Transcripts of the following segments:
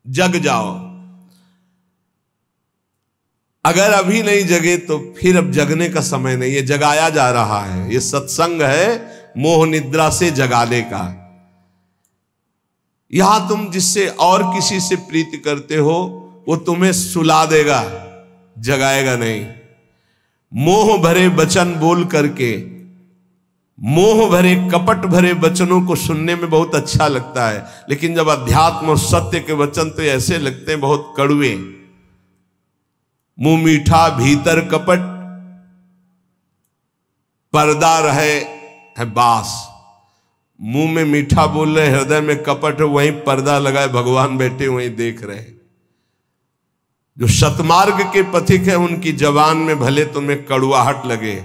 जग जाओ। अगर अभी नहीं जगे तो फिर अब जगने का समय नहीं है, जगाया जा रहा है। ये सत्संग है मोह निद्रा से जगाने का। यहां तुम जिससे और किसी से प्रीति करते हो वो तुम्हें सुला देगा, जगाएगा नहीं। मोह भरे वचन बोल करके, मोह भरे कपट भरे वचनों को सुनने में बहुत अच्छा लगता है, लेकिन जब अध्यात्म और सत्य के वचन तो ऐसे लगते हैं बहुत कड़वे। मुंह मीठा भीतर कपट, पर्दा रहे है बास। मुंह में मीठा बोल रहे, हृदय में कपट, वहीं पर्दा लगाए भगवान बैठे वहीं देख रहे। जो सतमार्ग के पथिक है उनकी जबान में भले तुम्हें कड़वाहट लगे,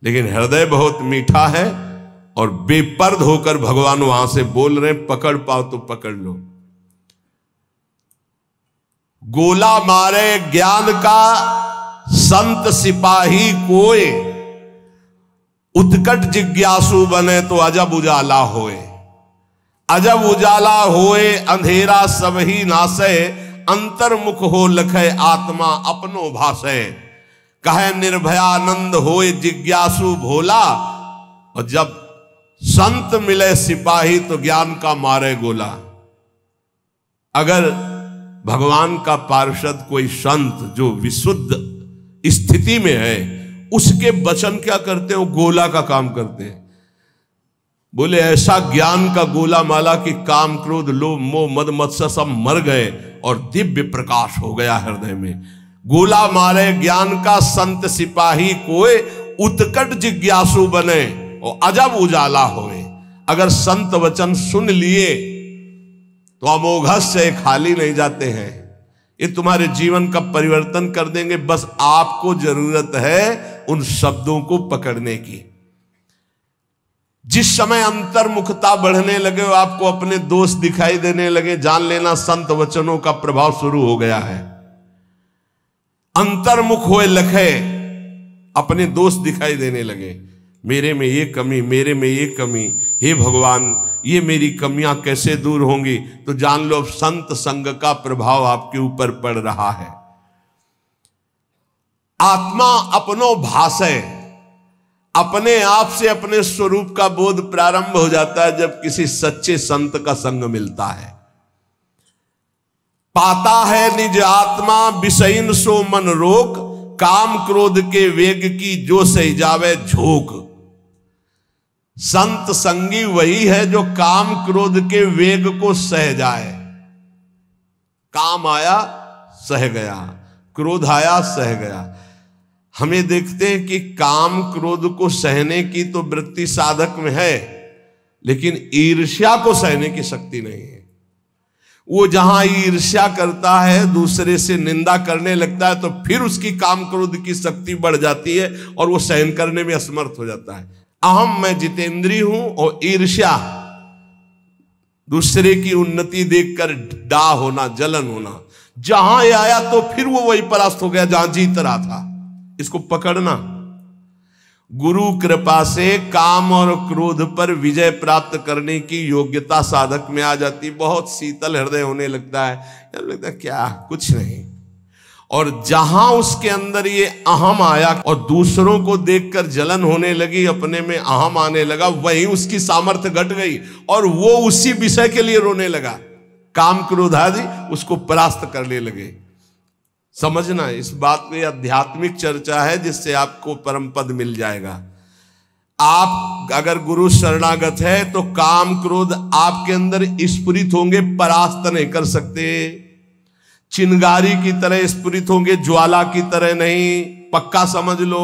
लेकिन हृदय बहुत मीठा है और बेपर्द होकर भगवान वहां से बोल रहे, पकड़ पाओ तो पकड़ लो। गोला मारे ज्ञान का संत सिपाही कोय, उत्कट जिज्ञासु बने तो अजब उजाला होए। अजब उजाला होए अंधेरा सब ही नासे, अंतर्मुख हो लखे आत्मा अपनो भासे। कहे निर्भयानंद होए जिज्ञासु भोला, और जब संत मिले सिपाही तो ज्ञान का मारे गोला। अगर भगवान का पार्षद कोई संत जो विशुद्ध स्थिति में है, उसके वचन क्या करते हो? गोला का काम करते हैं। बोले ऐसा ज्ञान का गोला माला कि काम क्रोध लोभ मोह मद मत्सर सब मर गए और दिव्य प्रकाश हो गया हृदय में। गोला मारे ज्ञान का संत सिपाही कोई, उत्कट जिज्ञासु बने और अजब उजाला होए। अगर संत वचन सुन लिए तो अमोघस से खाली नहीं जाते हैं, ये तुम्हारे जीवन का परिवर्तन कर देंगे। बस आपको जरूरत है उन शब्दों को पकड़ने की। जिस समय अंतर्मुखता बढ़ने लगे, आपको अपने दोष दिखाई देने लगे, जान लेना संत वचनों का प्रभाव शुरू हो गया है। अंतर्मुख होए लखे, अपने दोष दिखाई देने लगे। मेरे में ये कमी, मेरे में ये कमी, हे भगवान ये मेरी कमियां कैसे दूर होंगी? तो जान लो संत संग का प्रभाव आपके ऊपर पड़ रहा है। आत्मा अपनो भाषे, अपने आप से अपने स्वरूप का बोध प्रारंभ हो जाता है जब किसी सच्चे संत का संग मिलता है। पाता है निज आत्मा विषयीन सो मन रोक, काम क्रोध के वेग की जो सही जावे झोंक। संत संगी वही है जो काम क्रोध के वेग को सह जाए। काम आया सह गया, क्रोध आया सह गया। हमें देखते हैं कि काम क्रोध को सहने की तो वृत्ति साधक में है, लेकिन ईर्ष्या को सहने की शक्ति नहीं है। वो जहां ईर्ष्या करता है, दूसरे से निंदा करने लगता है, तो फिर उसकी काम क्रोध की शक्ति बढ़ जाती है और वो सहन करने में असमर्थ हो जाता है। अहम मैं जितेंद्री हूं और ईर्ष्या दूसरे की उन्नति देखकर डा होना, जलन होना, जहां ये आया तो फिर वो वही परास्त हो गया जहां जीत रहा था। इसको पकड़ना। गुरु कृपा से काम और क्रोध पर विजय प्राप्त करने की योग्यता साधक में आ जाती। बहुत शीतल हृदय होने लगता है, लगता है क्या कुछ नहीं। और जहां उसके अंदर ये अहम आया और दूसरों को देखकर जलन होने लगी, अपने में अहम आने लगा, वहीं उसकी सामर्थ्य घट गई और वो उसी विषय के लिए रोने लगा। काम क्रोध आदि उसको परास्त करने लगे। समझना, इस बात में आध्यात्मिक चर्चा है जिससे आपको परम पद मिल जाएगा। आप अगर गुरु शरणागत है तो काम क्रोध आपके अंदर स्फुरित होंगे, परास्त नहीं कर सकते। चिंगारी की तरह स्फुरित होंगे, ज्वाला की तरह नहीं। पक्का समझ लो।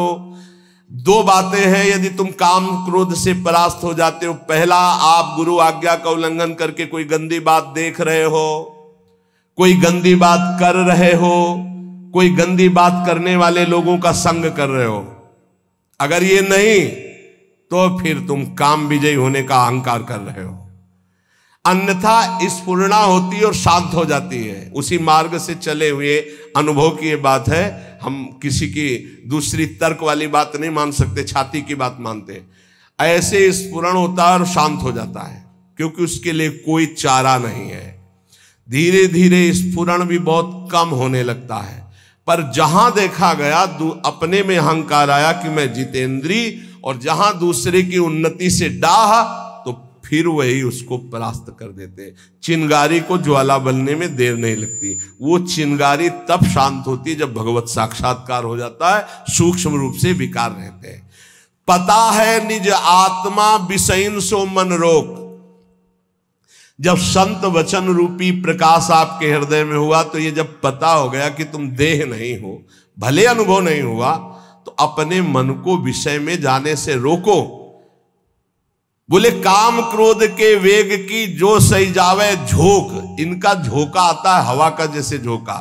दो बातें हैं यदि तुम काम क्रोध से परास्त हो जाते हो। पहला, आप गुरु आज्ञा का उल्लंघन करके कोई गंदी बात देख रहे हो, कोई गंदी बात कर रहे हो, कोई गंदी बात करने वाले लोगों का संग कर रहे हो। अगर ये नहीं तो फिर तुम काम विजयी होने का अहंकार कर रहे हो। अन्यथा स्फुरणा होती है और शांत हो जाती है। उसी मार्ग से चले हुए अनुभव की ये बात है। हम किसी की दूसरी तर्क वाली बात नहीं मान सकते, छाती की बात मानते हैं। ऐसे स्फुरण होता है और शांत हो जाता है, क्योंकि उसके लिए कोई चारा नहीं है। धीरे धीरे स्फुरण भी बहुत कम होने लगता है। पर जहां देखा गया अपने में अहंकार आया कि मैं जितेंद्री, और जहां दूसरे की उन्नति से डाह, तो फिर वही उसको परास्त कर देते। चिंगारी को ज्वाला बनने में देर नहीं लगती। वो चिंगारी तब शांत होती है जब भगवत साक्षात्कार हो जाता है, सूक्ष्म रूप से विकार रहते हैं। पता है निज आत्मा विषयन सो मन रोक। जब संत वचन रूपी प्रकाश आपके हृदय में हुआ, तो ये जब पता हो गया कि तुम देह नहीं हो, भले अनुभव नहीं हुआ, तो अपने मन को विषय में जाने से रोको। बोले काम क्रोध के वेग की जो सही जावे झोंक। इनका झोंका आता है हवा का, जैसे झोंका,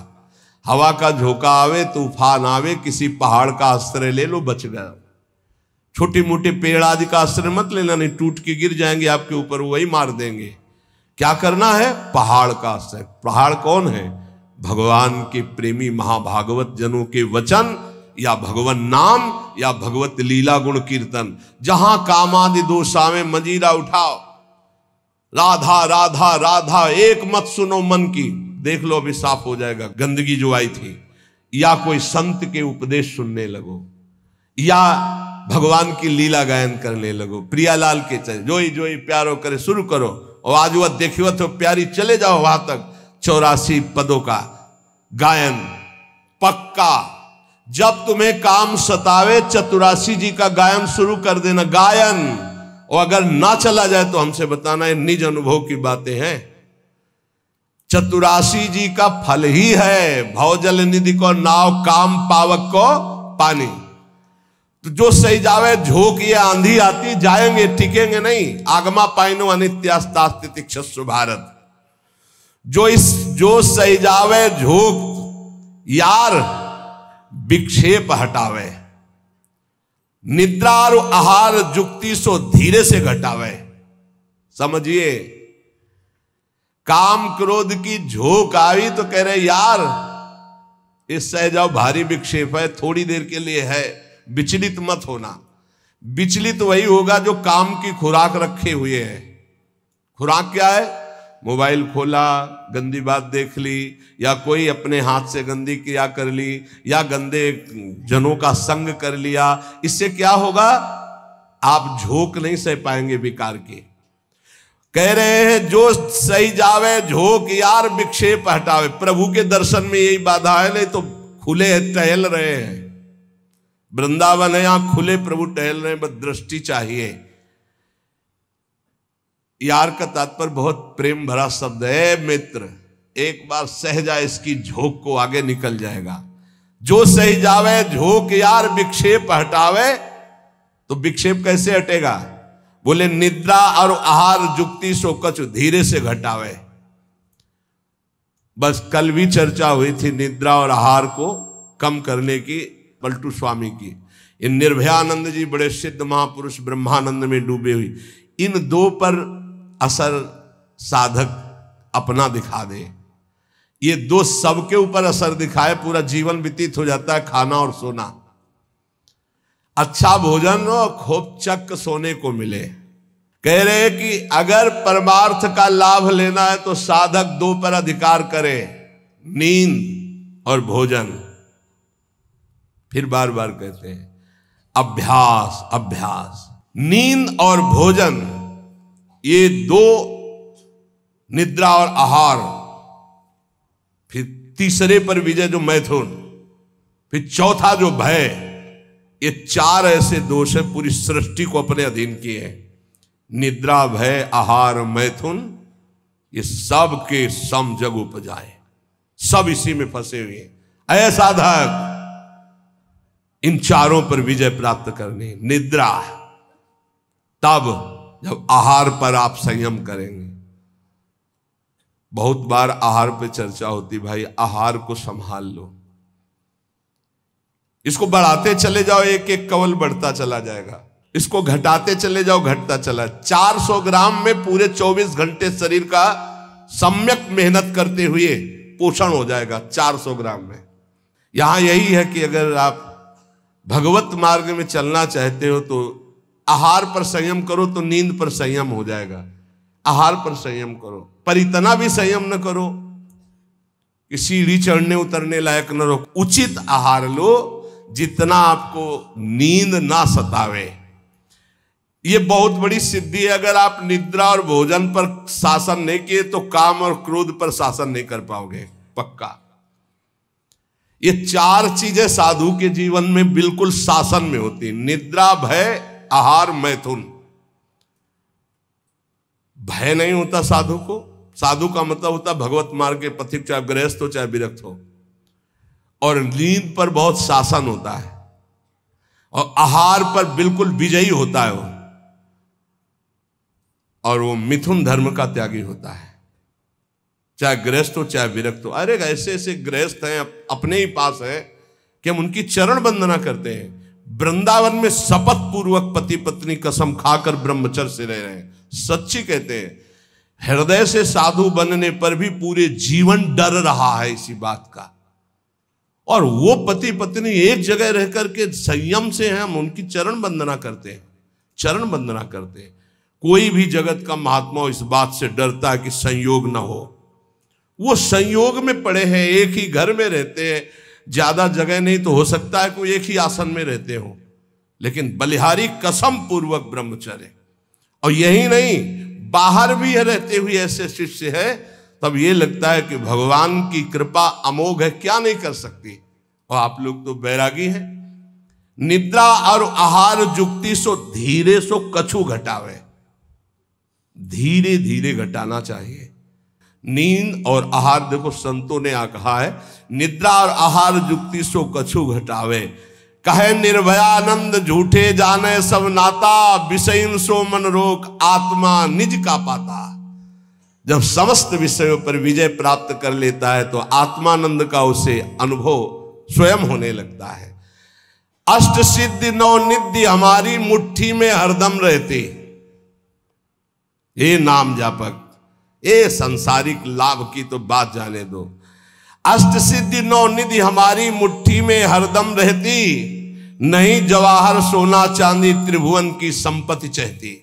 हवा का झोंका आवे, तूफान आवे, किसी पहाड़ का आश्रय ले लो, बच गया। छोटे मोटे पेड़ आदि का आश्रय मत लेना, नहीं टूट के गिर जाएंगे आपके ऊपर, वही मार देंगे। क्या करना है? पहाड़ का आश्रय। पहाड़ कौन है? भगवान के प्रेमी महाभागवत जनों के वचन, या भगवान नाम, या भगवत लीला गुण कीर्तन। जहां कामादि दोषावे मजीरा उठाओ, राधा राधा राधा एक मत सुनो मन की, देख लो अभी साफ हो जाएगा गंदगी जो आई थी। या कोई संत के उपदेश सुनने लगो, या भगवान की लीला गायन करने लगो। प्रियालाल के चले जोई जोई प्यारो करे शुरू करो, और आज वह देखियो तो प्यारी, चले जाओ वहां तक 84 पदों का गायन पक्का। जब तुम्हें काम सतावे, चतुरासी जी का गायन शुरू कर देना, गायन। और अगर ना चला जाए तो हमसे बताना, ये निज अनुभव की बातें हैं। चतुरासी जी का फल ही है भवजल निधि को नाव, काम पावक को पानी। तो जो सही जावे झोंक, ये आंधी आती, जाएंगे टिकेंगे नहीं। आगमा पाइनो अनित्यास्तास्तितिक्षस्व भारत। जो सही जावे झोंक यार विक्षेप हटावे। निद्रा और आहार जुक्ति सो धीरे से घटावे। समझिए, काम क्रोध की झोंक आई तो कह रहे यार इस सह जाओ, भारी विक्षेप है, थोड़ी देर के लिए है, विचलित मत होना। विचलित वही होगा जो काम की खुराक रखे हुए है। खुराक क्या है? मोबाइल खोला, गंदी बात देख ली, या कोई अपने हाथ से गंदी क्रिया कर ली, या गंदे जनों का संग कर लिया। इससे क्या होगा? आप झोंक नहीं सह पाएंगे विकार की। कह रहे हैं जो सही जावे झोंक यार विक्षेप हटावे। प्रभु के दर्शन में यही बाधा है, नहीं तो खुले टहल रहे हैं। वृंदावन है, यहां खुले प्रभु टहल रहे हैं, बस दृष्टि चाहिए। यार का तात्पर्य बहुत प्रेम भरा शब्द है। मित्र एक बार सह जाए इसकी झोंक को, आगे निकल जाएगा। जो सही जावे झोंक यार विक्षेप हटावे। तो विक्षेप कैसे हटेगा? बोले निद्रा और आहार जुक्ति सो कछु धीरे से घटावे। बस कल भी चर्चा हुई थी निद्रा और आहार को कम करने की, पलटू स्वामी की। इन निर्भयानंद जी बड़े सिद्ध महापुरुष ब्रह्मानंद में डूबे हुई। इन दो पर असर साधक अपना दिखा दे, ये दो सबके ऊपर असर दिखाए, पूरा जीवन व्यतीत हो जाता है। खाना और सोना, अच्छा भोजन और खूब चक सोने को मिले। कह रहे कि अगर परमार्थ का लाभ लेना है तो साधक दो पर अधिकार करे, नींद और भोजन। फिर बार बार कहते हैं अभ्यास अभ्यास। नींद और भोजन, ये दो, निद्रा और आहार, फिर तीसरे पर विजय जो मैथुन, फिर चौथा जो भय। ये चार ऐसे दोष है पूरी सृष्टि को अपने अधीन किए हैं। निद्रा, भय, आहार, मैथुन, ये सब के सम जग उपजाए, सब इसी में फंसे हुए हैं। ऐसा साधक इन चारों पर विजय प्राप्त करनी। निद्रा तब जब आहार पर आप संयम करेंगे। बहुत बार आहार पे चर्चा होती, भाई आहार को संभाल लो, इसको बढ़ाते चले जाओ, एक एक कवल बढ़ता चला जाएगा। इसको घटाते चले जाओ, घटता चला। 400 ग्राम में पूरे 24 घंटे शरीर का सम्यक मेहनत करते हुए पोषण हो जाएगा 400 ग्राम में। यहां यही है कि अगर आप भगवत मार्ग में चलना चाहते हो तो आहार पर संयम करो, तो नींद पर संयम हो जाएगा। आहार पर संयम करो, पर इतना भी संयम न करो कि सीढ़ी चढ़ने उतरने लायक न रहो। उचित आहार लो, जितना आपको नींद ना सतावे। ये बहुत बड़ी सिद्धि है। अगर आप निद्रा और भोजन पर शासन नहीं किए तो काम और क्रोध पर शासन नहीं कर पाओगे, पक्का। ये चार चीजें साधु के जीवन में बिल्कुल शासन में होती। निद्रा, भय, आहार, मैथुन। भय नहीं होता साधु को। साधु का मतलब होता भगवत मार्ग के पथिक, चाहे गृहस्थ हो चाहे विरक्त हो। और नींद पर बहुत शासन होता है, और आहार पर बिल्कुल विजयी होता है वो। और वो मिथुन धर्म का त्यागी होता है, चाहे गृहस्थ हो चाहे विरक्त हो। अरे ऐसे ऐसे गृहस्थ हैं अपने ही पास हैं कि हम उनकी चरण वंदना करते हैं। वृंदावन में शपथ पूर्वक पति पत्नी कसम खाकर ब्रह्मचर्य से रह रहे हैं। सच्ची कहते हैं, हृदय से साधु बनने पर भी पूरे जीवन डर रहा है इसी बात का। और वो पति पत्नी एक जगह रह करके संयम से हैं, हम उनकी चरण वंदना करते हैं, चरण वंदना करते हैं। कोई भी जगत का महात्मा इस बात से डरता है कि संयोग ना हो। वो संयोग में पड़े हैं, एक ही घर में रहते हैं, ज्यादा जगह नहीं तो हो सकता है कोई एक ही आसन में रहते हो, लेकिन बलिहारी कसम पूर्वक ब्रह्मचर्य। और यही नहीं, बाहर भी रहते हुए ऐसे शिष्य है, तब ये लगता है कि भगवान की कृपा अमोघ है, क्या नहीं कर सकती। और आप लोग तो बैरागी हैं। निद्रा और आहार जुक्ति सो धीरे सो कछु घटावे। धीरे धीरे घटाना चाहिए। नींद और आहार, देखो संतों ने कहा है, निद्रा और आहार जुक्ति सो कछु घटावे। कहे निर्भयानंद झूठे जाने सब नाता, विषयन सो मन रोक आत्मा निज का पाता। जब समस्त विषयों पर विजय प्राप्त कर लेता है तो आत्मानंद का उसे अनुभव स्वयं होने लगता है। अष्ट सिद्धि नौ निधि हमारी मुट्ठी में हरदम रहती। ये नाम जापक, ये सांसारिक लाभ की तो बात जाने दो। अष्ट सिद्धि नौ निधि हमारी मुट्ठी में हरदम रहती, नहीं जवाहर सोना चांदी त्रिभुवन की संपत्ति चाहती।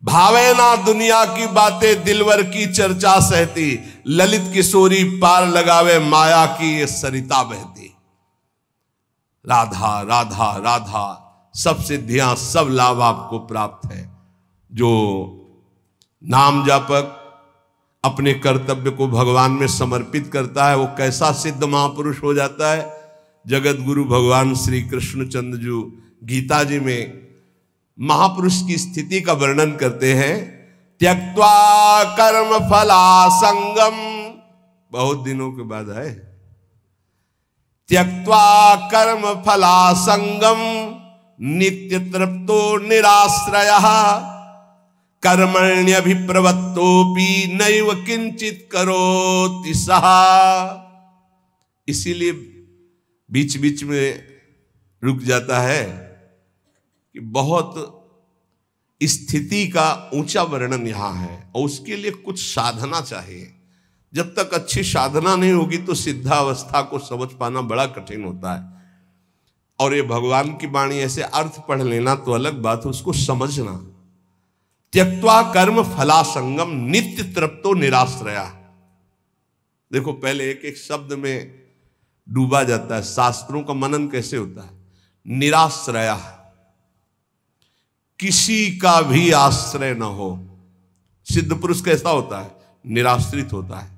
भावे ना दुनिया की बातें दिलवर की चर्चा सहती, ललित किशोरी पार लगावे माया की ये सरिता बहती। राधा राधा राधा, सब सिद्धियां सब लाभ आपको प्राप्त है। जो नाम जापक अपने कर्तव्य को भगवान में समर्पित करता है, वो कैसा सिद्ध महापुरुष हो जाता है। जगत गुरु भगवान श्री कृष्णचंद्र जी गीता जी में महापुरुष की स्थिति का वर्णन करते हैं। त्यक्त्वा कर्म फला संगम, बहुत दिनों के बाद है, त्यक्त्वा कर्म फला संगम नित्य तृप्तो निराश्रयः, कर्मण्यभिप्रवृत्तोपि नैव किंचित करोति सः। इसीलिए बीच बीच में रुक जाता है कि बहुत स्थिति का ऊंचा वर्णन यहां है, और उसके लिए कुछ साधना चाहिए। जब तक अच्छी साधना नहीं होगी तो सिद्धावस्था को समझ पाना बड़ा कठिन होता है। और ये भगवान की वाणी ऐसे अर्थ पढ़ लेना तो अलग बात है, उसको समझना। त्यक्त्वा कर्म फला संगम नित्य तृप्तो निराश्रया। देखो पहले एक एक शब्द में डूबा जाता है। शास्त्रों का मनन कैसे होता है? निराश्रया, किसी का भी आश्रय ना हो। सिद्ध पुरुष कैसा होता है? निराश्रित होता है,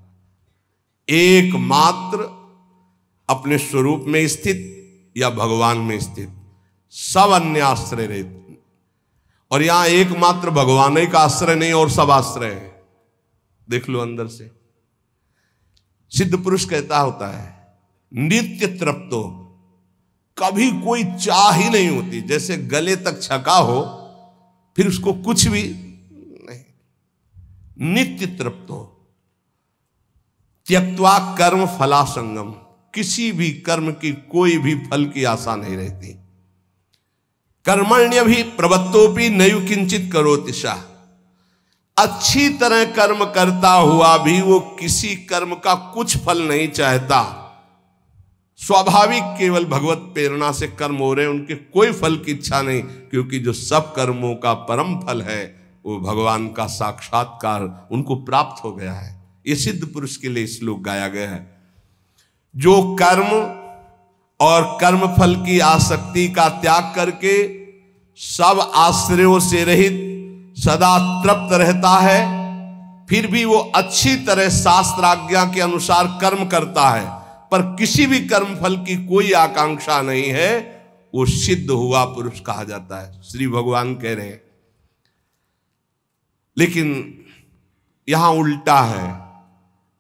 एकमात्र अपने स्वरूप में स्थित या भगवान में स्थित, सब अन्य आश्रय रहते। और यहां एकमात्र भगवान ही का आश्रय नहीं और सब आश्रय है। देख लो अंदर से। सिद्ध पुरुष कहता होता है नित्य तृप्तो, कभी कोई चाह ही नहीं होती। जैसे गले तक छका हो फिर उसको कुछ भी नहीं। नित्य तृप्तो, त्यक्त्वा कर्म फला संगम, किसी भी कर्म की कोई भी फल की आशा नहीं रहती। कर्मण्य भी प्रवृत्तोपि नैव किंचित करोति सः, अच्छी तरह कर्म करता हुआ भी वो किसी कर्म का कुछ फल नहीं चाहता। स्वाभाविक केवल भगवत प्रेरणा से कर्म हो रहे हैं, उनके कोई फल की इच्छा नहीं, क्योंकि जो सब कर्मों का परम फल है वो भगवान का साक्षात्कार उनको प्राप्त हो गया है। ये सिद्ध पुरुष के लिए श्लोक गाया गया है। जो कर्म और कर्म फल की आसक्ति का त्याग करके सब आश्रयों से रहित सदा तृप्त रहता है, फिर भी वो अच्छी तरह शास्त्राज्ञा के अनुसार कर्म करता है, पर किसी भी कर्म फल की कोई आकांक्षा नहीं है, वो सिद्ध हुआ पुरुष कहा जाता है, श्री भगवान कह रहे हैं। लेकिन यहां उल्टा है,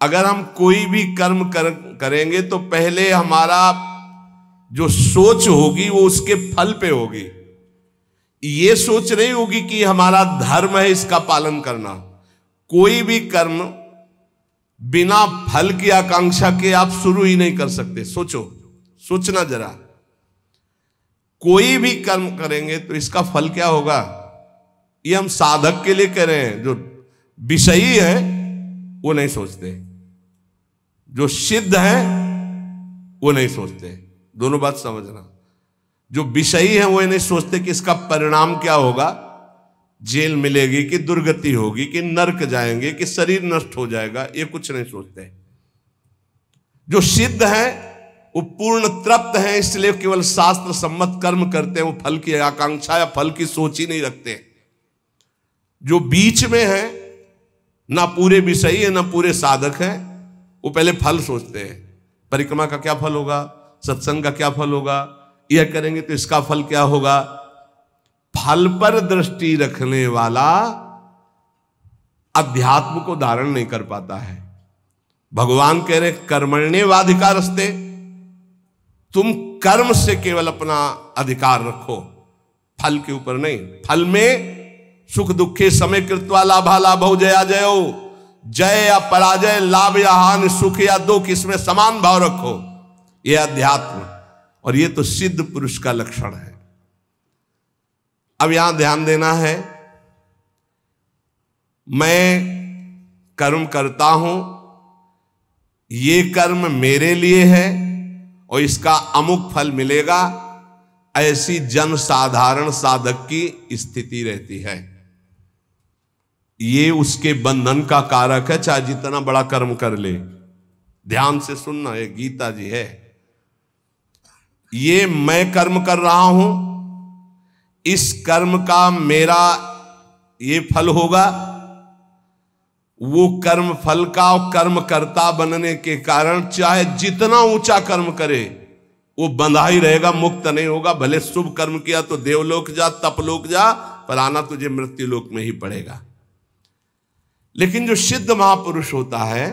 अगर हम कोई भी कर्म करेंगे तो पहले हमारा जो सोच होगी वो उसके फल पे होगी। ये सोच नहीं होगी कि हमारा धर्म है इसका पालन करना। कोई भी कर्म बिना फल की आकांक्षा के आप शुरू ही नहीं कर सकते। सोचना जरा, कोई भी कर्म करेंगे तो इसका फल क्या होगा, ये हम साधक के लिए कह रहे हैं। जो विषयी है वो नहीं सोचते, जो सिद्ध है वो नहीं सोचते। दोनों बात समझना, जो विषयी है वो नहीं सोचते कि इसका परिणाम क्या होगा, जेल मिलेगी कि दुर्गति होगी कि नरक जाएंगे कि शरीर नष्ट हो जाएगा, ये कुछ नहीं सोचते। जो सिद्ध है वो पूर्ण तृप्त है, इसलिए केवल शास्त्र सम्मत कर्म करते हैं, वो फल की आकांक्षा या फल की सोच ही नहीं रखते। जो बीच में है, ना पूरे विषयी है ना पूरे साधक है, वो पहले फल सोचते हैं। परिक्रमा का क्या फल होगा, सत्संग का क्या फल होगा, यह करेंगे तो इसका फल क्या होगा। फल पर दृष्टि रखने वाला अध्यात्म को धारण नहीं कर पाता है। भगवान कह रहे कर्मण्येवाधिकारस्ते, तुम कर्म से केवल अपना अधिकार रखो, फल के ऊपर नहीं। फल में सुख दुखे समय कृत्वा लाभा लाभो जया जयो, जय या पराजय, लाभ या हानि, सुख या दुख, इसमें समान भाव रखो। यह अध्यात्म, और यह तो सिद्ध पुरुष का लक्षण है। अब यहां ध्यान देना है, मैं कर्म करता हूं, ये कर्म मेरे लिए है और इसका अमुक फल मिलेगा, ऐसी जन साधारण साधक की स्थिति रहती है। ये उसके बंधन का कारक है, चाहे जितना बड़ा कर्म कर ले। ध्यान से सुनना, ये गीता जी है। ये मैं कर्म कर रहा हूं, इस कर्म का मेरा ये फल होगा, वो कर्म फल का और कर्म कर्ता बनने के कारण चाहे जितना ऊंचा कर्म करे वो बंधा ही रहेगा, मुक्त नहीं होगा। भले शुभ कर्म किया तो देवलोक जा, तपलोक जा, पर आना तुझे मृत्युलोक में ही पड़ेगा। लेकिन जो सिद्ध महापुरुष होता है,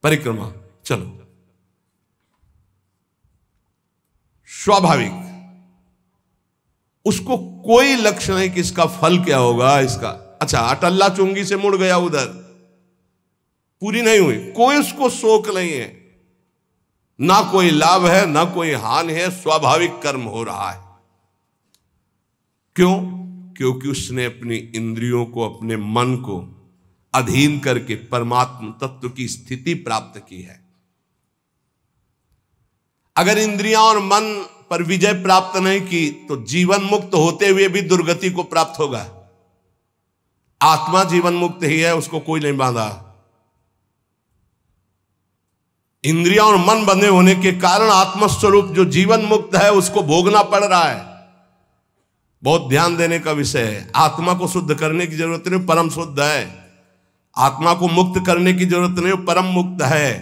परिक्रमा चलो स्वाभाविक, उसको कोई लक्ष्य नहीं कि इसका फल क्या होगा। इसका अच्छा अटल्ला चुंगी से मुड़ गया, उधर पूरी नहीं हुई, कोई उसको शोक नहीं है, ना कोई लाभ है ना कोई हानि है, स्वाभाविक कर्म हो रहा है। क्यों? क्योंकि उसने अपनी इंद्रियों को, अपने मन को अधीन करके परमात्म तत्व की स्थिति प्राप्त की है। अगर इंद्रियां और मन पर विजय प्राप्त नहीं की तो जीवन मुक्त होते हुए भी दुर्गति को प्राप्त होगा। आत्मा जीवन मुक्त ही है, उसको कोई नहीं बांधा। इंद्रियां और मन बंधे होने के कारण आत्मस्वरूप जो जीवन मुक्त है उसको भोगना पड़ रहा है। बहुत ध्यान देने का विषय है। आत्मा को शुद्ध करने की जरूरत नहीं, परम शुद्ध है। आत्मा को मुक्त करने की जरूरत नहीं, परम मुक्त है।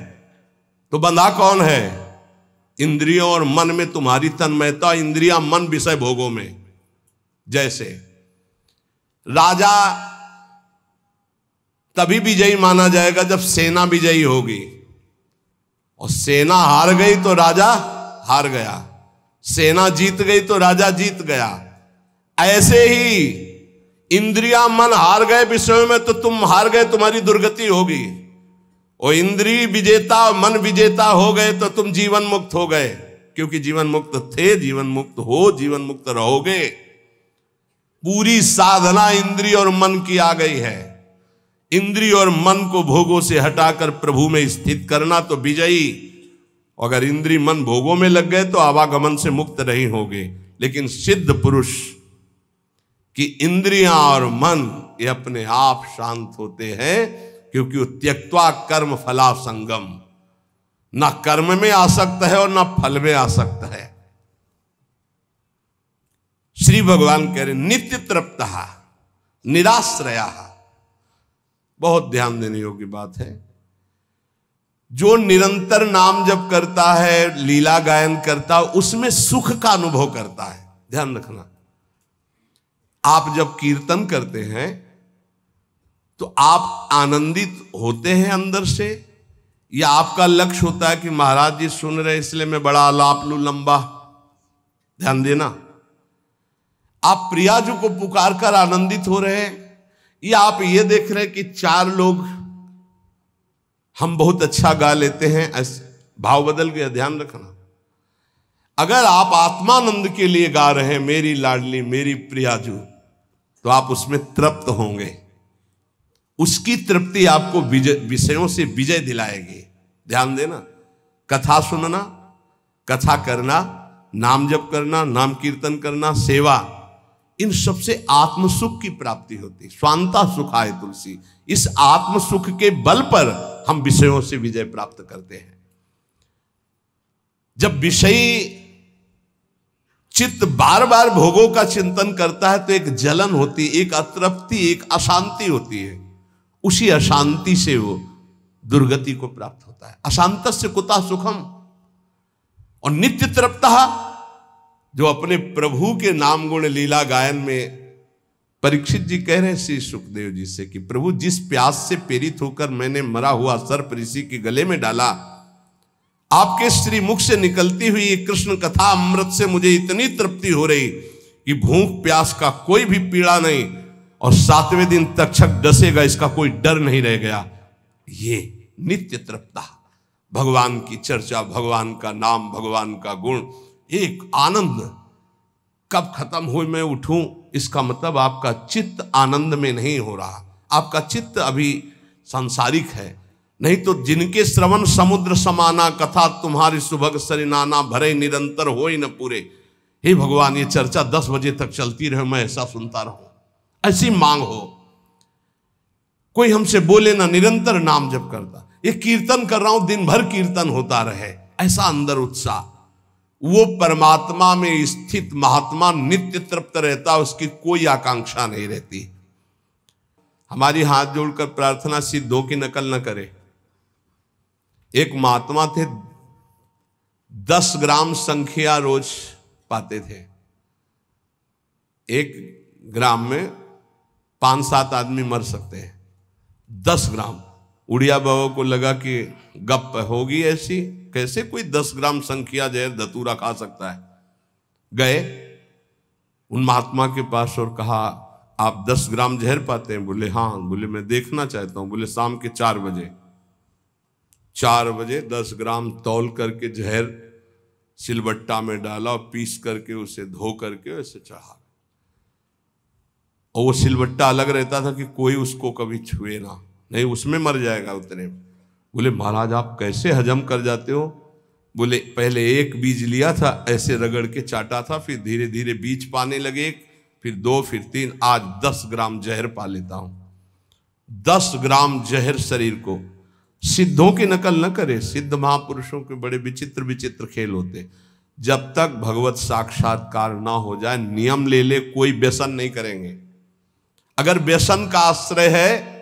तो बंधा कौन है? इंद्रियों और मन में तुम्हारी तन्मयता, इंद्रियां मन विषय भोगों में। जैसे राजा तभी विजयी माना जाएगा जब सेना विजयी होगी, और सेना हार गई तो राजा हार गया, सेना जीत गई तो राजा जीत गया। ऐसे ही इंद्रियां मन हार गए विषयों में तो तुम हार गए, तुम्हारी दुर्गति होगी। और इंद्रिय विजेता मन विजेता हो गए तो तुम जीवन मुक्त हो गए, क्योंकि जीवन मुक्त थे, जीवन मुक्त हो, जीवन मुक्त रहोगे। पूरी साधना इंद्रिय और मन की आ गई है। इंद्रिय और मन को भोगों से हटाकर प्रभु में स्थित करना तो विजयी। अगर इंद्रिय मन भोगों में लग गए तो आवागमन से मुक्त नहीं होगे। लेकिन सिद्ध पुरुष की इंद्रियां और मन ये अपने आप शांत होते हैं, क्योंकि वो त्यक्त्वा कर्म फला संगम, ना कर्म में आसक्त है और ना फल में आसक्त है। श्री भगवान कह रहे नित्य तृप्तः निराश्रया। बहुत ध्यान देने योग्य बात है। जो निरंतर नाम जप करता है, लीला गायन करता है, उसमें सुख का अनुभव करता है। ध्यान रखना, आप जब कीर्तन करते हैं तो आप आनंदित होते हैं अंदर से, या आपका लक्ष्य होता है कि महाराज जी सुन रहे इसलिए मैं बड़ा आलाप लू लंबा? ध्यान देना, आप प्रियाजू को पुकार कर आनंदित हो रहे हैं, या आप ये देख रहे हैं कि चार लोग हम बहुत अच्छा गा लेते हैं, ऐसे भाव बदल गया। ध्यान रखना, अगर आप आत्मानंद के लिए गा रहे हैं मेरी लाडली मेरी प्रियाजू, तो आप उसमें तृप्त होंगे। उसकी तृप्ति आपको विषयों से विजय दिलाएगी। ध्यान देना, कथा सुनना, कथा करना, नाम जप करना, नाम कीर्तन करना, सेवा, इन सब से आत्म सुख की प्राप्ति होती। स्वांता सुखाय तुलसी। इस आत्म सुख के बल पर हम विषयों से विजय प्राप्त करते हैं। जब विषयी चित्त बार बार भोगों का चिंतन करता है तो एक जलन होती, एक अतृप्ति, एक अशांति होती है। उसी अशांति से वो दुर्गति को प्राप्त होता है। अशांतस्य कुतः सुखम। और नित्य तृप्तः, जो अपने प्रभु के नाम गुण लीला गायन में, परीक्षित जी कह रहे हैं श्री सुखदेव जी से कि प्रभु जिस प्यास से प्रेरित होकर मैंने मरा हुआ सर्प ऋषि के गले में डाला, आपके श्री मुख से निकलती हुई ये कृष्ण कथा अमृत से मुझे इतनी तृप्ति हो रही कि भूख प्यास का कोई भी पीड़ा नहीं, और 7वें दिन तक्षक डसेगा इसका कोई डर नहीं रह गया। ये नित्य तृप्ता, भगवान की चर्चा, भगवान का नाम, भगवान का गुण, एक आनंद। कब खत्म हुई मैं उठूं, इसका मतलब आपका चित्त आनंद में नहीं हो रहा, आपका चित्त अभी सांसारिक है। नहीं तो जिनके श्रवण समुद्र समाना, कथा तुम्हारी सुभग सरिनाना, भरे निरंतर हो ही न पूरे। हे भगवान, ये चर्चा 10 बजे तक चलती रहे, मैं ऐसा सुनता रहूं, ऐसी मांग हो। कोई हमसे बोले ना, निरंतर नाम जप करता, ये कीर्तन कर रहा हूं, दिन भर कीर्तन होता रहे, ऐसा अंदर उत्साह। वो परमात्मा में स्थित महात्मा नित्य तृप्त रहता, उसकी कोई आकांक्षा नहीं रहती। हमारी हाथ जोड़कर प्रार्थना सिद्धों की नकल न करे। एक महात्मा थे, 10 ग्राम संख्या रोज पाते थे। 1 ग्राम में 5-7 आदमी मर सकते हैं। 10 ग्राम। उड़िया बाबा को लगा कि गप होगी ऐसी, कैसे कोई 10 ग्राम संख्या जहर धतूरा खा सकता है। गए उन महात्मा के पास और कहा, आप 10 ग्राम जहर पाते हैं? बोले हाँ। बोले मैं देखना चाहता हूं। बोले शाम के 4 बजे। 4 बजे 10 ग्राम तौल करके जहर सिलबट्टा में डाला और पीस करके उसे धो करके वैसे चढ़ा। और वो सिलबट्टा अलग रहता था कि कोई उसको कभी छुए ना, नहीं उसमें मर जाएगा उतने। बोले महाराज आप कैसे हजम कर जाते हो? बोले पहले 1 बीज लिया था, ऐसे रगड़ के चाटा था, फिर धीरे धीरे बीज पाने लगे, फिर 2, फिर 3, आज 10 ग्राम जहर पा लेता हूं। 10 ग्राम जहर शरीर को। सिद्धों की नकल न करे। सिद्ध महापुरुषों के बड़े विचित्र विचित्र खेल होते। जब तक भगवत साक्षात्कार ना हो जाए, नियम ले ले, कोई व्यसन नहीं करेंगे। अगर व्यसन का आश्रय है,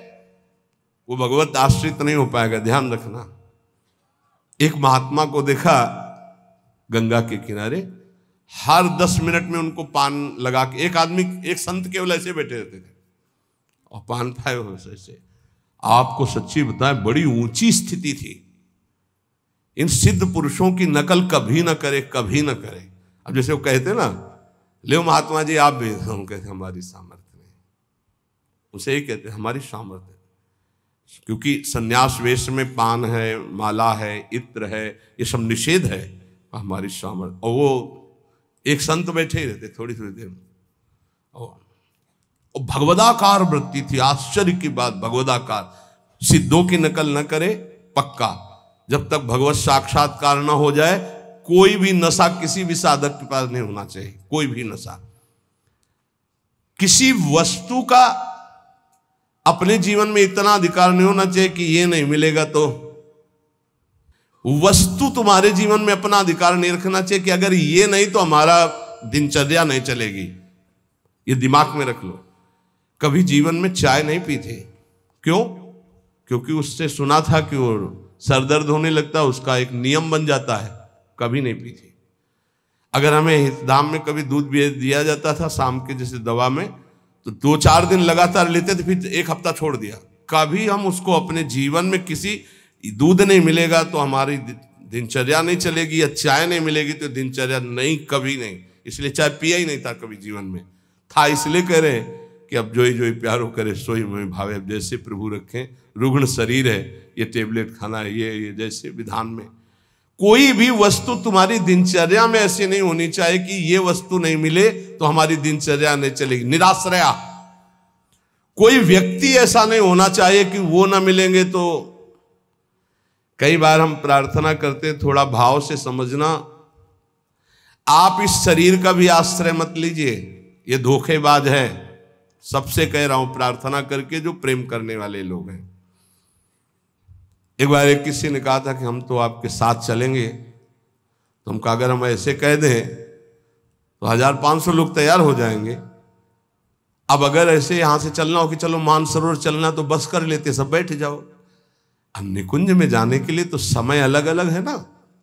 वो भगवत आश्रित नहीं हो पाएगा। ध्यान रखना। एक महात्मा को देखा गंगा के किनारे, हर 10 मिनट में उनको पान लगा के, एक आदमी, एक संत केवल ऐसे बैठे रहते थे और पान पाए हो ऐसे। आपको सच्ची बताएं, बड़ी ऊंची स्थिति थी। इन सिद्ध पुरुषों की नकल कभी ना करे, कभी ना करे। अब जैसे वो कहते ना, ले महात्मा जी आप भी, हम कहते हमारी सामर्थ्य नहीं। उसे ही कहते हमारी सामर्थ्य, क्योंकि सन्यास वेश में पान है, माला है, इत्र है, ये सब निषेध है। हमारी सामर्थ्य। और वो एक संत बैठे ही रहते थोड़ी थोड़ी देर में, और भगवदाकार वृत्ति थी। आश्चर्य की बात, भगवदाकार। सिद्धों की नकल न करे, पक्का। जब तक भगवत साक्षात्कार न हो जाए, कोई भी नशा किसी भी साधक के पास नहीं होना चाहिए। कोई भी नशा, किसी वस्तु का अपने जीवन में इतना अधिकार नहीं होना चाहिए कि ये नहीं मिलेगा तो। वस्तु तुम्हारे जीवन में अपना अधिकार नहीं रखना चाहिए कि अगर ये नहीं तो हमारा दिनचर्या नहीं चलेगी। ये दिमाग में रख लो। कभी जीवन में चाय नहीं पी थी, क्यों? क्योंकि उससे सुना था कि वो सर दर्द होने लगता है, उसका एक नियम बन जाता है। कभी नहीं पी थी। अगर हमें हितदाम में कभी दूध दिया जाता था शाम के जैसे दवा में, तो 2-4 दिन लगातार लेते थे, फिर 1 हफ्ता छोड़ दिया। कभी हम उसको अपने जीवन में किसी दूध नहीं मिलेगा तो हमारी दिनचर्या नहीं चलेगी, या चाय नहीं मिलेगी तो दिनचर्या नहीं, कभी नहीं। इसलिए चाय पिया ही नहीं था कभी जीवन में। था इसलिए कह रहे हैं कि अब जोई जोई प्यारो करे सोई मोहि भावे। अब जैसे प्रभु रखें, रुग्ण शरीर है, ये टेबलेट खाना है, ये जैसे विधान में। कोई भी वस्तु तुम्हारी दिनचर्या में ऐसी नहीं होनी चाहिए कि ये वस्तु नहीं मिले तो हमारी दिनचर्या नहीं चलेगी। निराश्रया। कोई व्यक्ति ऐसा नहीं होना चाहिए कि वो ना मिलेंगे तो। कई बार हम प्रार्थना करते, थोड़ा भाव से समझना, आप इस शरीर का भी आश्रय मत लीजिए, ये धोखेबाज है। सबसे कह रहा हूं प्रार्थना करके, जो प्रेम करने वाले लोग हैं। एक बार एक किसी ने कहा था कि हम तो आपके साथ चलेंगे, तो हम कहा अगर हम ऐसे कह दें तो 1500 लोग तैयार हो जाएंगे। अब अगर ऐसे यहां से चलना हो कि चलो मानसरोवर चलना, तो बस कर लेते, सब बैठ जाओ। अब निकुंज में जाने के लिए तो समय अलग अलग है ना।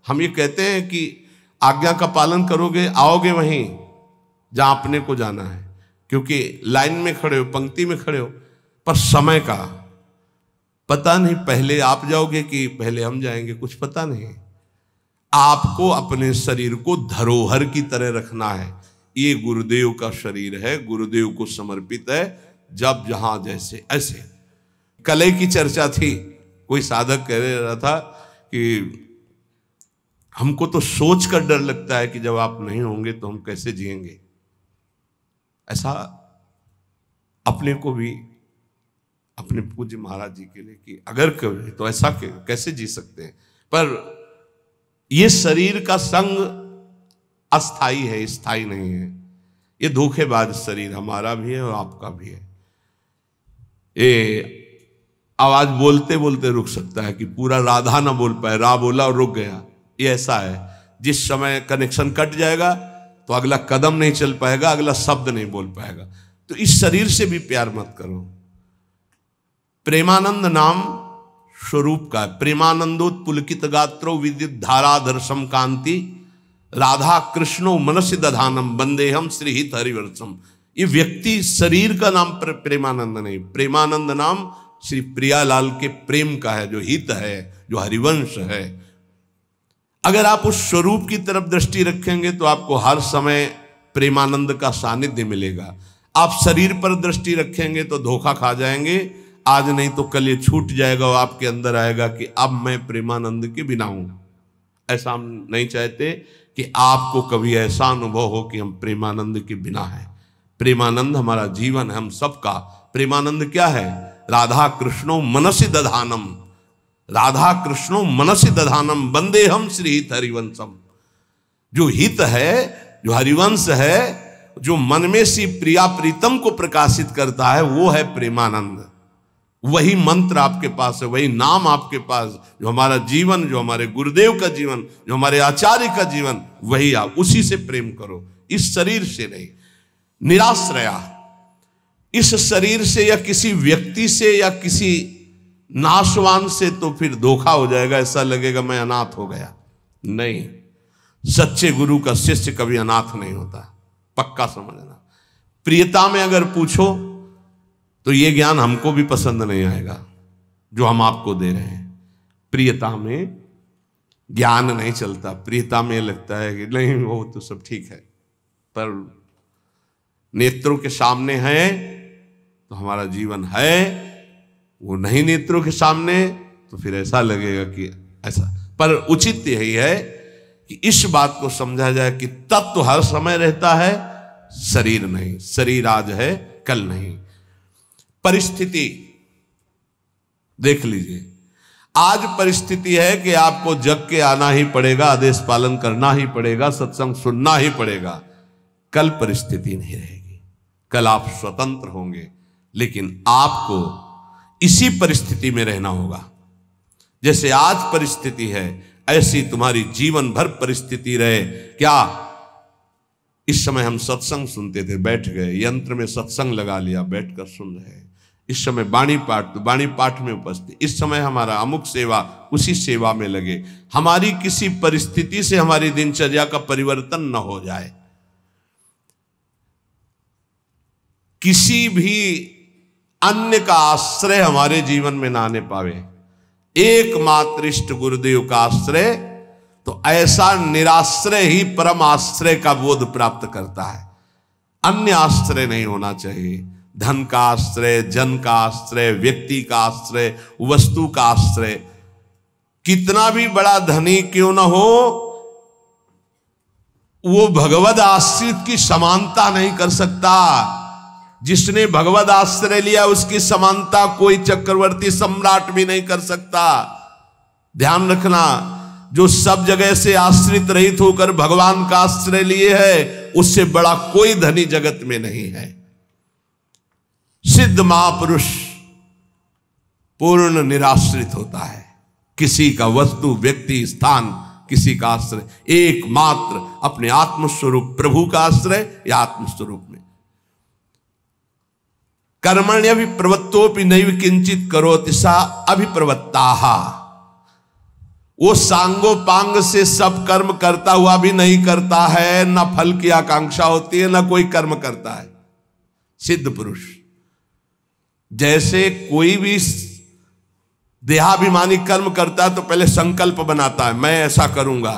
हम ये कहते हैं कि आज्ञा का पालन करोगे, आओगे वहीं जहां अपने को जाना है, क्योंकि लाइन में खड़े हो, पंक्ति में खड़े हो, पर समय का पता नहीं, पहले आप जाओगे कि पहले हम जाएंगे, कुछ पता नहीं। आपको अपने शरीर को धरोहर की तरह रखना है। ये गुरुदेव का शरीर है, गुरुदेव को समर्पित है। जब जहां जैसे ऐसे। कलह की चर्चा थी, कोई साधक कह रहा था कि हमको तो सोच कर डर लगता है कि जब आप नहीं होंगे तो हम कैसे जिएंगे। ऐसा अपने को भी, अपने पूज्य महाराज जी के लिए कि अगर कभी तो ऐसा कैसे जी सकते हैं। पर यह शरीर का संग अस्थाई है, स्थायी नहीं है। ये धोखेबाज शरीर हमारा भी है और आपका भी है। ये आवाज बोलते बोलते रुक सकता है कि पूरा राधा ना बोल पाए, रा बोला और रुक गया। ये ऐसा है, जिस समय कनेक्शन कट जाएगा तो अगला कदम नहीं चल पाएगा, अगला शब्द नहीं बोल पाएगा। तो इस शरीर से भी प्यार मत करो। प्रेमानंद नाम स्वरूप का, प्रेमानंदोत्पुलकित गात्रो विद्युत धाराधर्षम कांति राधा कृष्णो मनसि दधानम वंदेहम श्रीहित हरिवर्षम। ये व्यक्ति शरीर का नाम प्रेमानंद नहीं, प्रेमानंद नाम श्री प्रियालाल के प्रेम का है, जो हित है, जो हरिवंश है। अगर आप उस स्वरूप की तरफ दृष्टि रखेंगे तो आपको हर समय प्रेमानंद का सानिध्य मिलेगा। आप शरीर पर दृष्टि रखेंगे तो धोखा खा जाएंगे। आज नहीं तो कल ये छूट जाएगा और आपके अंदर आएगा कि अब मैं प्रेमानंद के बिना हूं। ऐसा हम नहीं चाहते कि आपको कभी ऐसा अनुभव हो कि हम प्रेमानंद के बिना हैं। प्रेमानंद हमारा जीवन है, हम सबका। प्रेमानंद क्या है? राधा कृष्णो मनसि दधानम, राधा कृष्णो मनसि दधानम वंदेहम श्रीहित हरिवंशम। जो हित है, जो हरिवंश है, जो मन में सी प्रिया प्रीतम को प्रकाशित करता है, वो है प्रेमानंद। वही मंत्र आपके पास है, वही नाम आपके पास, जो हमारा जीवन, जो हमारे गुरुदेव का जीवन, जो हमारे आचार्य का जीवन, वही आप उसी से प्रेम करो, इस शरीर से नहीं। निराश्रया, इस शरीर से या किसी व्यक्ति से या किसी नाशवान से तो फिर धोखा हो जाएगा, ऐसा लगेगा मैं अनाथ हो गया। नहीं, सच्चे गुरु का शिष्य कभी अनाथ नहीं होता, पक्का समझना। प्रियता में अगर पूछो तो ये ज्ञान हमको भी पसंद नहीं आएगा जो हम आपको दे रहे हैं। प्रियता में ज्ञान नहीं चलता, प्रियता में लगता है कि नहीं वो तो सब ठीक है, पर नेत्रों के सामने है तो हमारा जीवन है, वो नहीं नेत्रों के सामने तो फिर ऐसा लगेगा कि ऐसा। पर उचित यही है कि इस बात को समझा जाए कि तत्व हर समय रहता है, शरीर नहीं। शरीर आज है, कल नहीं। परिस्थिति देख लीजिए, आज परिस्थिति है कि आपको जग के आना ही पड़ेगा, आदेश पालन करना ही पड़ेगा, सत्संग सुनना ही पड़ेगा। कल परिस्थिति नहीं रहेगी, कल आप स्वतंत्र होंगे, लेकिन आपको इसी परिस्थिति में रहना होगा। जैसे आज परिस्थिति है ऐसी तुम्हारी जीवन भर परिस्थिति रहे। क्या इस समय हम सत्संग सुनते थे, बैठ गए, यंत्र में सत्संग लगा लिया, बैठकर सुन रहे। इस समय बाणी पाठ, तो बाणी पाठ में उपस्थित। इस समय हमारा अमुक सेवा, उसी सेवा में लगे। हमारी किसी परिस्थिति से हमारी दिनचर्या का परिवर्तन न हो जाए। किसी भी अन्य का आश्रय हमारे जीवन में ना आने पावे। एकमात्र इष्ट गुरुदेव का आश्रय, तो ऐसा निराश्रय ही परम आश्रय का बोध प्राप्त करता है। अन्य आश्रय नहीं होना चाहिए। धन का आश्रय, जन का आश्रय, व्यक्ति का आश्रय, वस्तु का आश्रय, कितना भी बड़ा धनी क्यों न हो, वो भगवद आश्रित की समानता नहीं कर सकता। जिसने भगवद आश्रय लिया उसकी समानता कोई चक्रवर्ती सम्राट भी नहीं कर सकता। ध्यान रखना, जो सब जगह से आश्रित रहित होकर भगवान का आश्रय लिए है, उससे बड़ा कोई धनी जगत में नहीं है। सिद्ध महापुरुष पूर्ण निराश्रित होता है। किसी का वस्तु, व्यक्ति, स्थान, किसी का आश्रय, एकमात्र अपने आत्मस्वरूप प्रभु का आश्रय या आत्मस्वरूप में। कर्मण्य भी प्रवृत्तोपि नैव किंचित करोति सा अभिप्रवृत्ताः। वो सांगोपांग से सब कर्म करता हुआ भी नहीं करता है, न फल की आकांक्षा होती है, न कोई कर्म करता है। सिद्ध पुरुष जैसे कोई भी देहाभिमानी कर्म करता है तो पहले संकल्प बनाता है, मैं ऐसा करूंगा,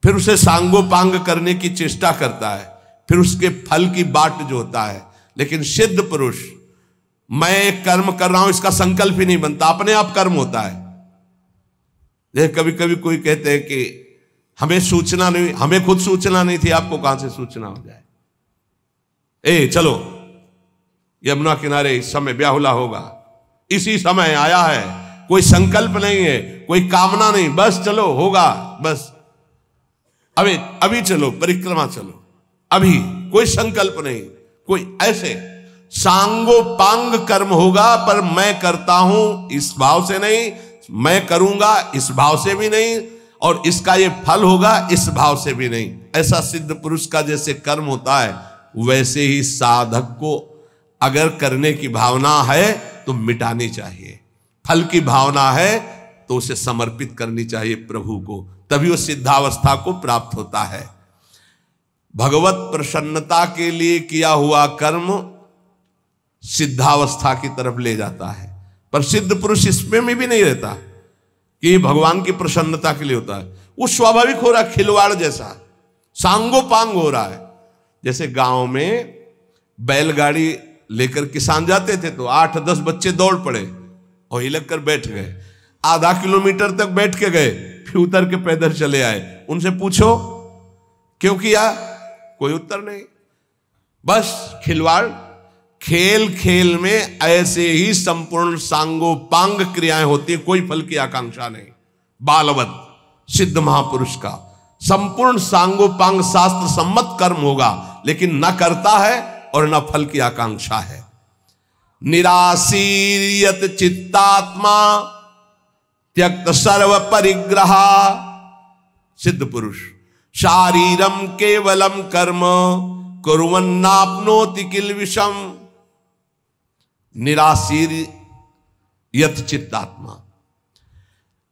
फिर उसे सांगोपांग करने की चेष्टा करता है, फिर उसके फल की बाट जो होता है। लेकिन सिद्ध पुरुष, मैं एक कर्म कर रहा हूं, इसका संकल्प ही नहीं बनता, अपने आप कर्म होता है। जैसे कभी कभी कोई कहते हैं कि हमें सूचना नहीं, हमें खुद सूचना नहीं थी, आपको कहां से सूचना हो जाए। चलो यमुना किनारे इस समय ब्याहुला होगा, इसी समय आया है, कोई संकल्प नहीं है, कोई कामना नहीं, बस चलो होगा, बस अभी चलो, परिक्रमा चलो, अभी कोई संकल्प नहीं, कोई ऐसे सांगोपांग कर्म होगा, पर मैं करता हूं इस भाव से नहीं, मैं करूंगा इस भाव से भी नहीं, और इसका ये फल होगा इस भाव से भी नहीं। ऐसा सिद्ध पुरुष का जैसे कर्म होता है, वैसे ही साधक को अगर करने की भावना है तो मिटानी चाहिए, फल की भावना है तो उसे समर्पित करनी चाहिए प्रभु को, तभी वो सिद्धावस्था को प्राप्त होता है। भगवत प्रसन्नता के लिए किया हुआ कर्म सिद्धावस्था की तरफ ले जाता है, पर सिद्ध पुरुष इसमें में भी नहीं रहता कि ये भगवान की प्रसन्नता के लिए होता है। वो स्वाभाविक हो रहा है, खिलवाड़ जैसा सांगोपांग हो रहा है। जैसे गांव में बैलगाड़ी लेकर किसान जाते थे तो 8-10 बच्चे दौड़ पड़े और हिलक कर बैठ गए, आधा किलोमीटर तक बैठ के गए, फिर उतर के पैदल चले आए। उनसे पूछो क्यों किया, कोई उत्तर नहीं, बस खिलवाड़। खेल खेल में ऐसे ही संपूर्ण सांगोपांग क्रियाएं होती है, कोई फल की आकांक्षा नहीं। बालवत सिद्ध महापुरुष का संपूर्ण सांगोपांग शास्त्र सम्मत कर्म होगा, लेकिन न करता है और न फल की आकांक्षा है। निराशीर्यत चित्तात्मा त्यक्त सर्व परिग्रह। सिद्ध पुरुष शारीरम केवलम कर्म कुर्वन्नाप्नोति किल विषम। निराशीर्यत चित्तात्मा,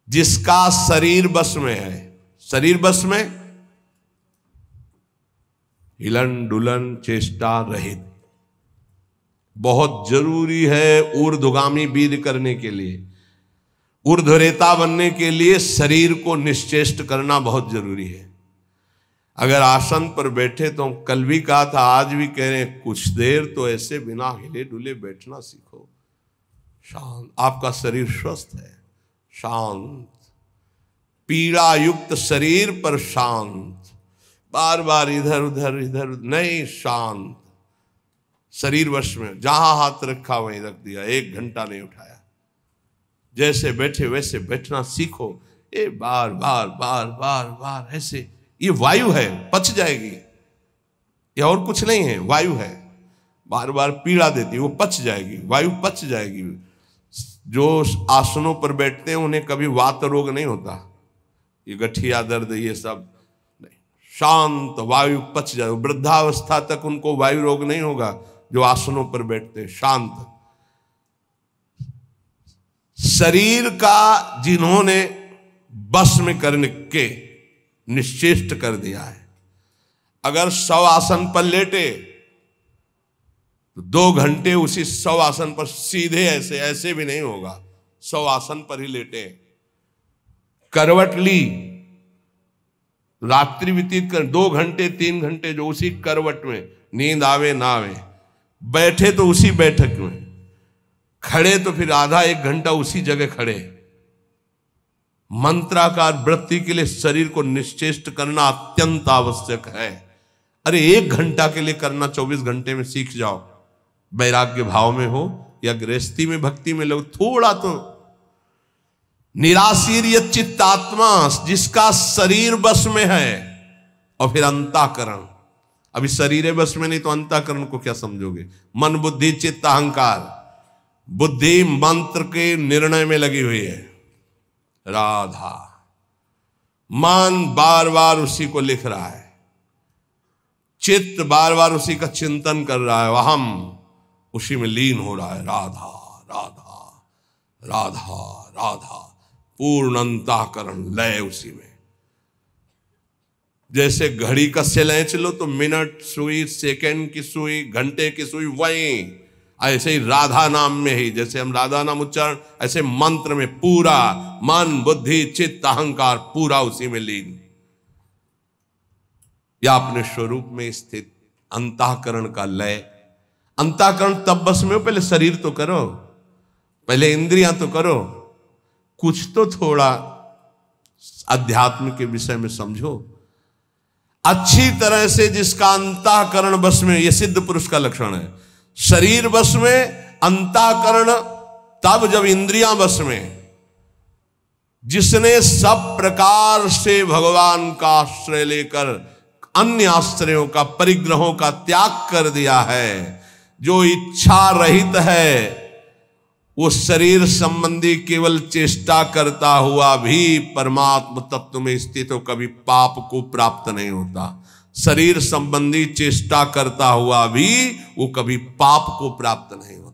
जिसका शरीर बस में है, शरीर बस में, हिलन डुलन चेष्टा रहित, बहुत जरूरी है ऊर्ध्वगामी वीर करने के लिए, ऊर्ध्वरेता बनने के लिए शरीर को निश्चेष्ट करना बहुत जरूरी है। अगर आसन पर बैठे, तो कल भी कहा था, आज भी कह रहे हैं, कुछ देर तो ऐसे बिना हिले डुले बैठना सीखो। शांत, आपका शरीर स्वस्थ है, शांत, पीड़ा युक्त शरीर पर शांत, बार बार इधर उधर नहीं, शांत शरीर वश में, जहां हाथ रखा वहीं रख दिया, 1 घंटा नहीं उठाया। जैसे बैठे वैसे बैठना सीखो। ये बार बार बार बार बार ऐसे, ये वायु है, पच जाएगी, ये और कुछ नहीं है, वायु है, बार बार पीड़ा देती है, वो पच जाएगी, वायु पच जाएगी। जो आसनों पर बैठते हैं उन्हें कभी वात रोग नहीं होता, ये गठिया दर्द ये सब नहीं, शांत वायु पच जाए। वृद्धावस्था तक उनको वायु रोग नहीं होगा जो आसनों पर बैठते, शांत। शरीर का जिन्होंने बस में करने के निश्चेष्ट कर दिया है, अगर 100 आसन पर लेटे तो 2 घंटे उसी 100 आसन पर सीधे ऐसे ऐसे भी नहीं होगा, 100 आसन पर ही लेटे। करवट ली, रात्रि व्यतीत कर 2 घंटे 3 घंटे जो उसी करवट में, नींद आवे ना आवे, बैठे तो उसी बैठक में, खड़े तो फिर आधा 1 घंटा उसी जगह खड़े। मंत्राकार वृत्ति के लिए शरीर को निश्चेष्ट करना अत्यंत आवश्यक है। अरे 1 घंटा के लिए करना 24 घंटे में सीख जाओ, वैराग्य भाव में हो या गृहस्थी में भक्ति में लोग। थोड़ा तो निराशीर्य चित्तात्मा, जिसका शरीर बस में है, और फिर अंतःकरण। अभी शरीर बस में नहीं तो अंतःकरण को क्या समझोगे? मन बुद्धि चित्त अहंकार, बुद्धि मंत्र के निर्णय में लगी हुई है, राधा। मन बार बार उसी को लिख रहा है, चित्त बार बार उसी का चिंतन कर रहा है, अहम उसी में लीन हो रहा है, राधा राधा राधा राधा। पूर्ण अंतःकरण लय उसी में। जैसे घड़ी का सेलेंच लो तो मिनट सुई, सेकंड की सुई, घंटे की सुई, वही ऐसे ही राधा नाम में ही, जैसे हम राधा नाम उच्चारण, ऐसे मंत्र में पूरा मन बुद्धि चित्त अहंकार पूरा उसी में लीन, या अपने स्वरूप में स्थित अंतःकरण का लय। अंतःकरण तब बस में हो, पहले शरीर तो करो, पहले इंद्रियां तो करो, कुछ तो थोड़ा अध्यात्म के विषय में समझो अच्छी तरह से। जिसका अंतःकरण बस में, यह सिद्ध पुरुष का लक्षण है। शरीर बस में, अंतःकरण तब जब इंद्रियां बस में। जिसने सब प्रकार से भगवान का आश्रय लेकर अन्य आश्रयों का, परिग्रहों का त्याग कर दिया है, जो इच्छा रहित है, वो शरीर संबंधी केवल चेष्टा करता हुआ भी परमात्म तत्व में स्थित हो, कभी पाप को प्राप्त नहीं होता। शरीर संबंधी चेष्टा करता हुआ भी वो कभी पाप को प्राप्त नहीं होता।